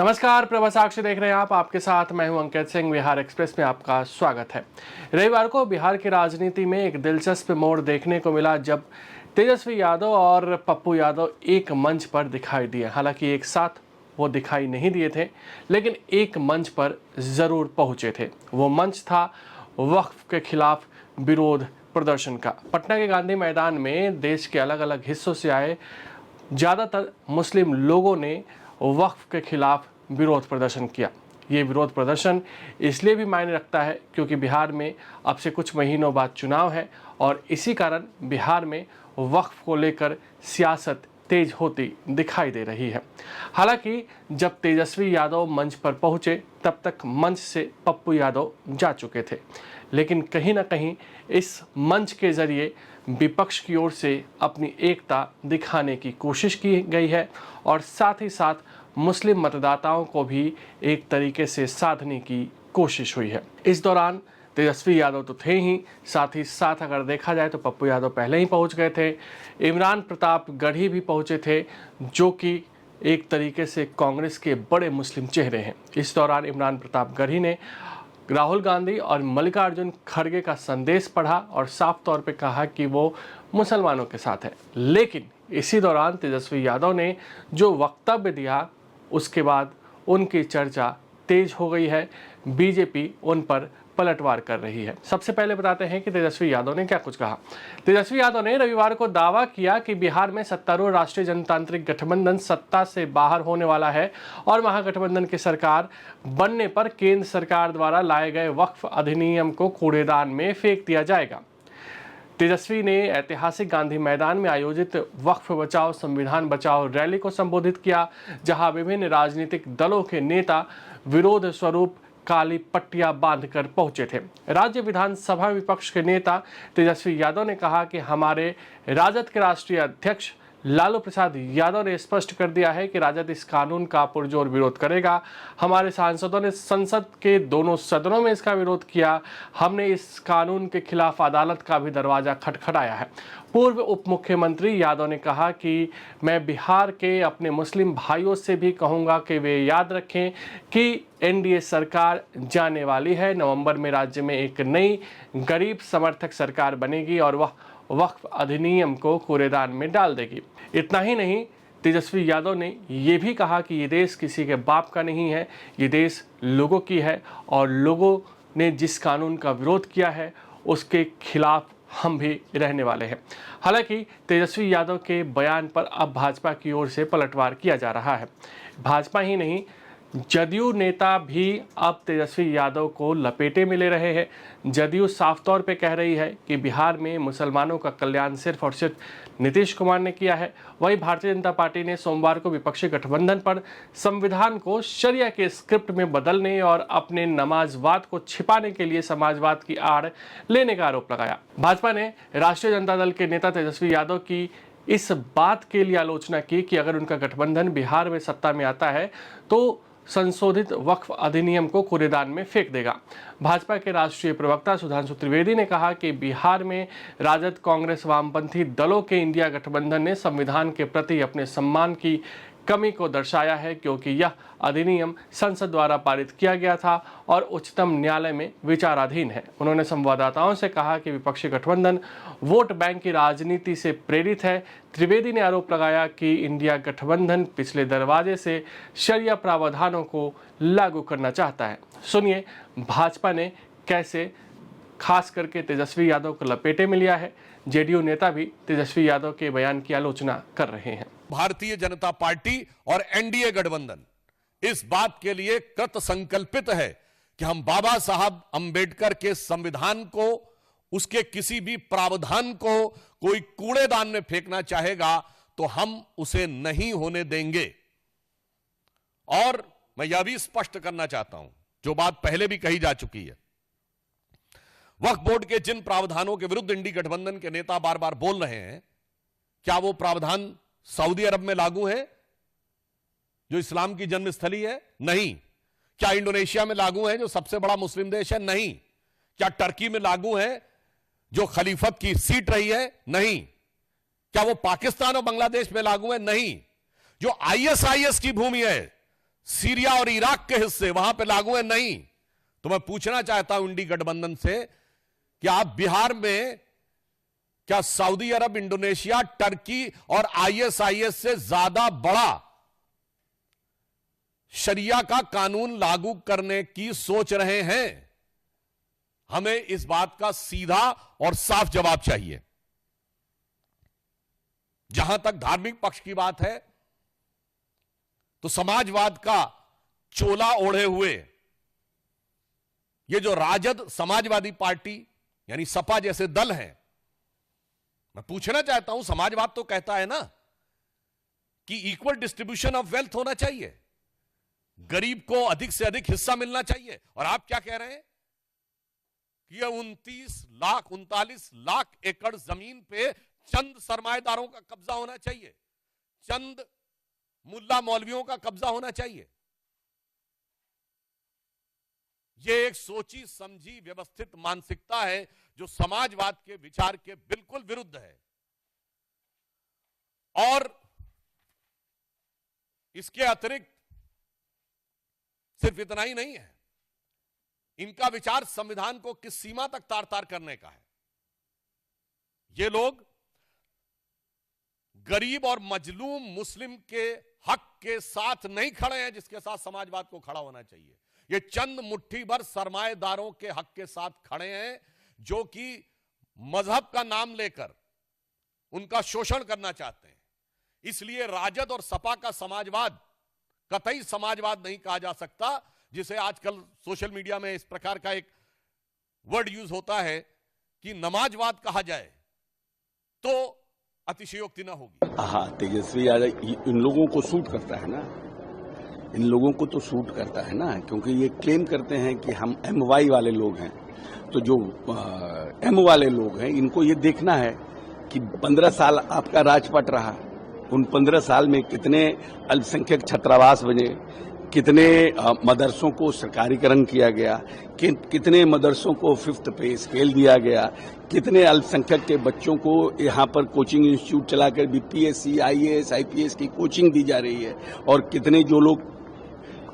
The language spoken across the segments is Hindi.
नमस्कार, प्रभा साक्षी देख रहे हैं आप। आपके साथ मैं हूं अंकित सिंह। बिहार एक्सप्रेस में आपका स्वागत है। रविवार को बिहार की राजनीति में एक दिलचस्प मोड़ देखने को मिला जब तेजस्वी यादव और पप्पू यादव एक मंच पर दिखाई दिए। हालांकि एक साथ वो दिखाई नहीं दिए थे, लेकिन एक मंच पर ज़रूर पहुंचे थे। वो मंच था वक्फ के खिलाफ विरोध प्रदर्शन का। पटना के गांधी मैदान में देश के अलग अलग हिस्सों से आए ज़्यादातर मुस्लिम लोगों ने वक्फ के खिलाफ विरोध प्रदर्शन किया। ये विरोध प्रदर्शन इसलिए भी मायने रखता है क्योंकि बिहार में अब से कुछ महीनों बाद चुनाव है और इसी कारण बिहार में वक्फ को लेकर सियासत तेज होती दिखाई दे रही है। हालांकि जब तेजस्वी यादव मंच पर पहुंचे तब तक मंच से पप्पू यादव जा चुके थे, लेकिन कहीं ना कहीं इस मंच के जरिए विपक्ष की ओर से अपनी एकता दिखाने की कोशिश की गई है और साथ ही साथ मुस्लिम मतदाताओं को भी एक तरीके से साधने की कोशिश हुई है। इस दौरान तेजस्वी यादव तो थे ही, साथ ही साथ अगर देखा जाए तो पप्पू यादव पहले ही पहुंच गए थे। इमरान प्रताप गढ़ी भी पहुंचे थे, जो कि एक तरीके से कांग्रेस के बड़े मुस्लिम चेहरे हैं। इस दौरान इमरान प्रताप गढ़ी ने राहुल गांधी और मल्लिकार्जुन खड़गे का संदेश पढ़ा और साफ तौर पे कहा कि वो मुसलमानों के साथ है। लेकिन इसी दौरान तेजस्वी यादव ने जो वक्तव्य दिया, उसके बाद उनकी चर्चा तेज हो गई है। बीजेपी उन पर पलटवार कर रही है। सबसे पहले बताते हैं कि तेजस्वी यादव ने क्या कुछ कहा। तेजस्वी यादव ने रविवार को दावा किया कि बिहार में सत्तारूढ़ राष्ट्रीय जनतांत्रिक गठबंधन सत्ता से बाहर होने वाला है और महागठबंधन की सरकार बनने पर केंद्र सरकार द्वारा लाए गए वक्फ अधिनियम को कूड़ेदान में फेंक दिया जाएगा। तेजस्वी ने ऐतिहासिक गांधी मैदान में आयोजित वक्फ बचाओ संविधान बचाओ रैली को संबोधित किया, जहां विभिन्न राजनीतिक दलों के नेता विरोध स्वरूप काली पट्टियां बांधकर पहुंचे थे। राज्य विधानसभा विपक्ष के नेता तेजस्वी यादव ने कहा कि हमारे राजद के राष्ट्रीय अध्यक्ष लालू प्रसाद यादव ने स्पष्ट कर दिया है कि राजद इस कानून का पुरजोर विरोध करेगा। हमारे सांसदों ने संसद के दोनों सदनों में इसका विरोध किया। हमने इस कानून के खिलाफ अदालत का भी दरवाजा खटखटाया है। पूर्व उप मुख्यमंत्री यादव ने कहा कि मैं बिहार के अपने मुस्लिम भाइयों से भी कहूंगा कि वे याद रखें कि एनडीए सरकार जाने वाली है। नवंबर में राज्य में एक नई गरीब समर्थक सरकार बनेगी और वह वक्फ अधिनियम को कूड़ेदान में डाल देगी। इतना ही नहीं, तेजस्वी यादव ने ये भी कहा कि ये देश किसी के बाप का नहीं है, ये देश लोगों की है और लोगों ने जिस कानून का विरोध किया है उसके खिलाफ हम भी रहने वाले हैं। हालांकि तेजस्वी यादव के बयान पर अब भाजपा की ओर से पलटवार किया जा रहा है। भाजपा ही नहीं, जदयू नेता भी अब तेजस्वी यादव को लपेटे में ले रहे हैं। जदयू साफ तौर पे कह रही है कि बिहार में मुसलमानों का कल्याण सिर्फ और सिर्फ नीतीश कुमार ने किया है। वहीं भारतीय जनता पार्टी ने सोमवार को विपक्षी गठबंधन पर संविधान को शरिया के स्क्रिप्ट में बदलने और अपने नमाजवाद को छिपाने के लिए समाजवाद की आड़ लेने का आरोप लगाया। भाजपा ने राष्ट्रीय जनता दल के नेता तेजस्वी यादव की इस बात के लिए आलोचना की कि अगर उनका गठबंधन बिहार में सत्ता में आता है तो संशोधित वक्फ अधिनियम को कूड़ेदान में फेंक देगा। भाजपा के राष्ट्रीय प्रवक्ता सुधांशु त्रिवेदी ने कहा कि बिहार में राजद, कांग्रेस, वामपंथी दलों के इंडिया गठबंधन ने संविधान के प्रति अपने सम्मान की कमी को दर्शाया है, क्योंकि यह अधिनियम संसद द्वारा पारित किया गया था और उच्चतम न्यायालय में विचाराधीन है। उन्होंने संवाददाताओं से कहा कि विपक्षी गठबंधन वोट बैंक की राजनीति से प्रेरित है। त्रिवेदी ने आरोप लगाया कि इंडिया गठबंधन पिछले दरवाजे से शरिया प्रावधानों को लागू करना चाहता है। सुनिए भाजपा ने कैसे खास करके तेजस्वी यादव को लपेटे में लिया है। जेडीयू नेता भी तेजस्वी यादव के बयान की आलोचना कर रहे हैं। भारतीय जनता पार्टी और एनडीए गठबंधन इस बात के लिए कृत संकल्पित है कि हम बाबा साहब अंबेडकर के संविधान को, उसके किसी भी प्रावधान को कोई कूड़ेदान में फेंकना चाहेगा तो हम उसे नहीं होने देंगे। और मैं यह भी स्पष्ट करना चाहता हूं, जो बात पहले भी कही जा चुकी है, वक्फ बोर्ड के जिन प्रावधानों के विरुद्ध इंडी गठबंधन के नेता बार बार बोल रहे हैं, क्या वो प्रावधान सऊदी अरब में लागू है जो इस्लाम की जन्मस्थली है? नहीं। क्या इंडोनेशिया में लागू है जो सबसे बड़ा मुस्लिम देश है? नहीं। क्या टर्की में लागू है जो खलीफत की सीट रही है? नहीं। क्या वो पाकिस्तान और बांग्लादेश में लागू है? नहीं। जो आईएसआईएस की भूमि है, सीरिया और इराक के हिस्से वहां पे लागू है? नहीं। तो मैं पूछना चाहता हूं इंडी गठबंधन से कि आप बिहार में क्या सऊदी अरब, इंडोनेशिया, टर्की और आईएसआईएस से ज्यादा बड़ा शरिया का कानून लागू करने की सोच रहे हैं? हमें इस बात का सीधा और साफ जवाब चाहिए। जहां तक धार्मिक पक्ष की बात है, तो समाजवाद का चोला ओढ़े हुए ये जो राजद समाजवादी पार्टी यानी सपा जैसे दल हैं, मैं पूछना चाहता हूं, समाजवाद तो कहता है ना कि इक्वल डिस्ट्रीब्यूशन ऑफ वेल्थ होना चाहिए, गरीब को अधिक से अधिक हिस्सा मिलना चाहिए। और आप क्या कह रहे हैं कि ये 39 लाख एकड़ जमीन पे चंद सरमाएदारों का कब्जा होना चाहिए, चंद मुल्ला मौलवियों का कब्जा होना चाहिए। यह एक सोची समझी व्यवस्थित मानसिकता है जो समाजवाद के विचार के बिल्कुल विरुद्ध है। और इसके अतिरिक्त सिर्फ इतना ही नहीं है, इनका विचार संविधान को किस सीमा तक तार तार करने का है। ये लोग गरीब और मजलूम मुस्लिम के हक के साथ नहीं खड़े हैं, जिसके साथ समाजवाद को खड़ा होना चाहिए। ये चंद मुट्ठी भर सरमाएदारों के हक के साथ खड़े हैं, जो कि मजहब का नाम लेकर उनका शोषण करना चाहते हैं। इसलिए राजद और सपा का समाजवाद कतई समाजवाद नहीं कहा जा सकता, जिसे आजकल सोशल मीडिया में इस प्रकार का एक वर्ड यूज होता है कि नमाजवाद कहा जाए तो अतिशयोक्ति ना होगी। हाँ, तेजस्वी यादव इन लोगों को सूट करता है ना, इन लोगों को तो सूट करता है ना, क्योंकि ये क्लेम करते हैं कि हम MY वाले लोग हैं। तो जो M वाले लोग हैं, इनको ये देखना है कि 15 साल आपका राजपट रहा, उन 15 साल में कितने अल्पसंख्यक छात्रावास बने, कितने मदरसों को सरकारीकरण किया गया, कितने मदरसों को 5th पे स्केल दिया गया, कितने अल्पसंख्यक के बच्चों को यहाँ पर कोचिंग इंस्टीट्यूट चलाकर BPSC, IAS, IPS की कोचिंग दी जा रही है, और कितने जो लोग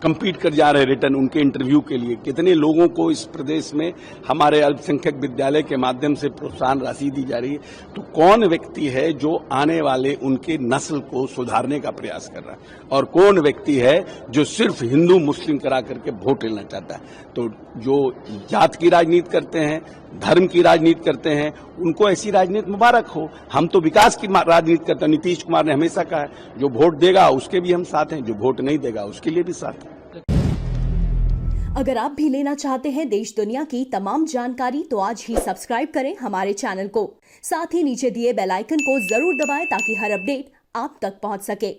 compete कर जा रहे रिटर्न उनके इंटरव्यू के लिए, कितने लोगों को इस प्रदेश में हमारे अल्पसंख्यक विद्यालय के माध्यम से प्रोत्साहन राशि दी जा रही है। तो कौन व्यक्ति है जो आने वाले उनके नस्ल को सुधारने का प्रयास कर रहा है, और कौन व्यक्ति है जो सिर्फ हिंदू मुस्लिम करा करके वोट लेना चाहता है। तो जो जात की राजनीति करते हैं, धर्म की राजनीति करते हैं, उनको ऐसी राजनीति मुबारक हो। हम तो विकास की राजनीति करते हैं। नीतीश कुमार ने हमेशा कहा है जो वोट देगा उसके भी हम साथ हैं, जो वोट नहीं देगा उसके लिए भी साथ हैं। अगर आप भी लेना चाहते हैं देश दुनिया की तमाम जानकारी, तो आज ही सब्सक्राइब करें हमारे चैनल को। साथ ही नीचे दिए बेल आइकन को जरूर दबाएं ताकि हर अपडेट आप तक पहुंच सके।